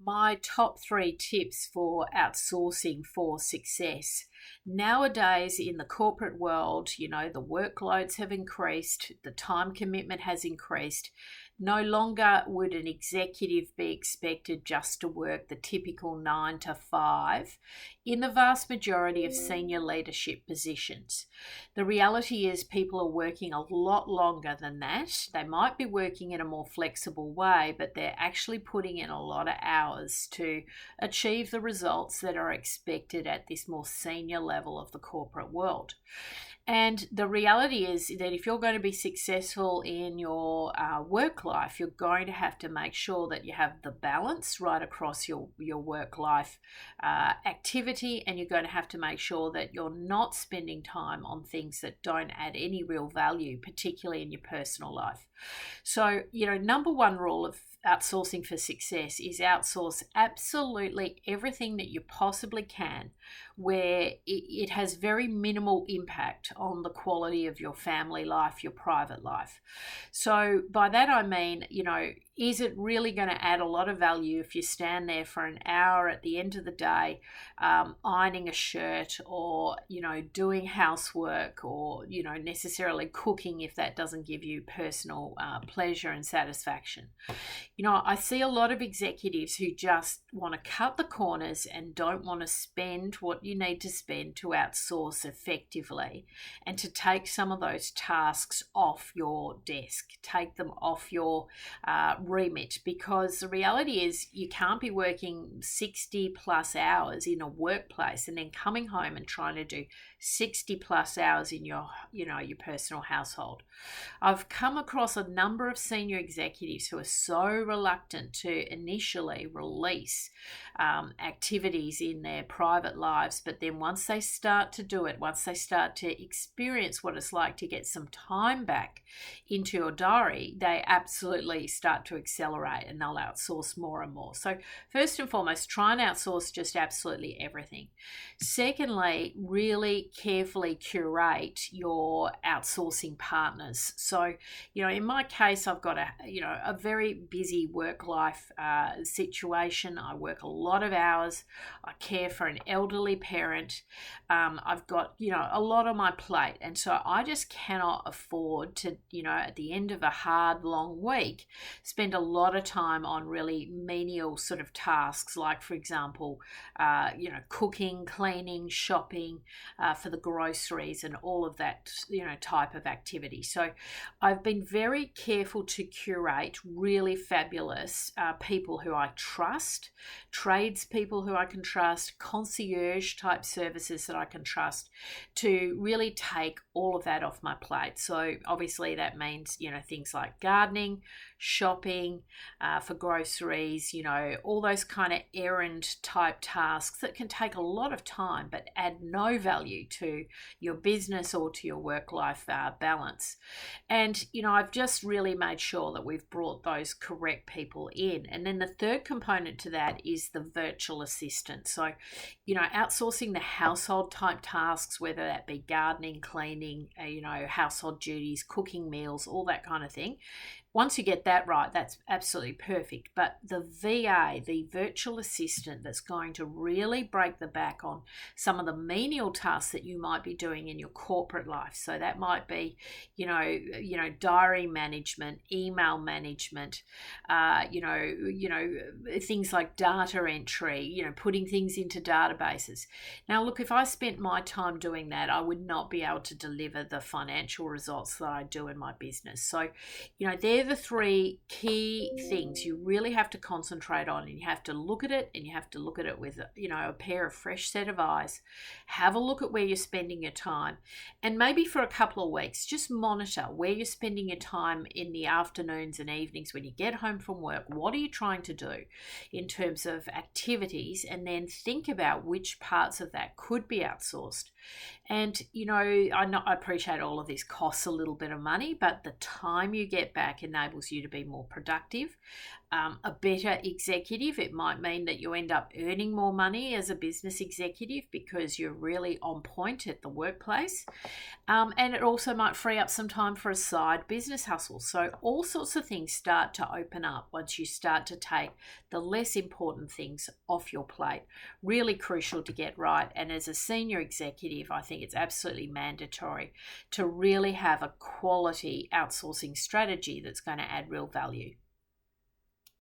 My top three tips for outsourcing for success. Nowadays, in the corporate world, the workloads have increased, the time commitment has increased. No longer would an executive be expected just to work the typical 9 to 5 in the vast majority of senior leadership positions. The reality is, people are working a lot longer than that. They might be working in a more flexible way, but they're actually putting in a lot of hours to achieve the results that are expected at this more senior level of the corporate world. And the reality is that if you're going to be successful in your work life, you're going to have to make sure that you have the balance right across your work life activity, and you're going to have to make sure that you're not spending time on things that don't add any real value, particularly in your personal life. So, number one rule of outsourcing for success is outsource absolutely everything that you possibly can where it has very minimal impact on the quality of your family life, your private life. So by that I mean, is it really going to add a lot of value if you stand there for an hour at the end of the day ironing a shirt, or doing housework, or necessarily cooking if that doesn't give you personal pleasure and satisfaction? I see a lot of executives who just want to cut the corners and don't want to spend what you need to spend to outsource effectively, and to take some of those tasks off your desk, take them off your remit, because the reality is you can't be working 60 plus hours in a workplace and then coming home and trying to do 60 plus hours in your personal household. I've come across a number of senior executives who are so reluctant to initially release activities in their private lives, but then once they start to do it, once they start to experience what it's like to get some time back into your diary, they absolutely start to accelerate and they'll outsource more and more. So first and foremost, try and outsource just absolutely everything. Secondly, really carefully curate your outsourcing partners. So, in my case, I've got a very busy work-life situation. I work a lot of hours. I care for an elderly parent. I've got, a lot on my plate. And so I just cannot afford to, at the end of a hard, long week, spend a lot of time on really menial sort of tasks, like, for example, cooking, cleaning, shopping, for the groceries and all of that, type of activity. So I've been very careful to curate really fabulous people who I trust, tradespeople who I can trust, concierge type services that I can trust, to really take all of that off my plate. So obviously that means, things like gardening, shopping, for groceries, all those kind of errand type tasks that can take a lot of time but add no value to your business or to your work-life balance. And, I've just really made sure that we've brought those correct people in. And then the third component to that is the virtual assistant. So, outsourcing the household type tasks, whether that be gardening, cleaning, household duties, cooking meals, all that kind of thing. Once you get that right, that's absolutely perfect. But the VA, the virtual assistant that's going to really break the back on some of the menial tasks that you might be doing in your corporate life. So that might be, diary management, email management, things like data entry, putting things into databases. Now, look, if I spent my time doing that, I would not be able to deliver the financial results that I do in my business. So, they're the three key things you really have to concentrate on, and you have to look at it, and you have to look at it with a pair of fresh set of eyes. Have a look at where you're spending your time, and maybe for a couple of weeks just monitor where you're spending your time in the afternoons and evenings when you get home from work. What are you trying to do in terms of activities, and then think about which parts of that could be outsourced. And I appreciate all of this costs a little bit of money, but the time you get back enables you to be more productive. a better executive. It might mean that you end up earning more money as a business executive because you're really on point at the workplace. And it also might free up some time for a side business hustle. So all sorts of things start to open up once you start to take the less important things off your plate. Really crucial to get right. And as a senior executive, I think it's absolutely mandatory to really have a quality outsourcing strategy that's going to add real value.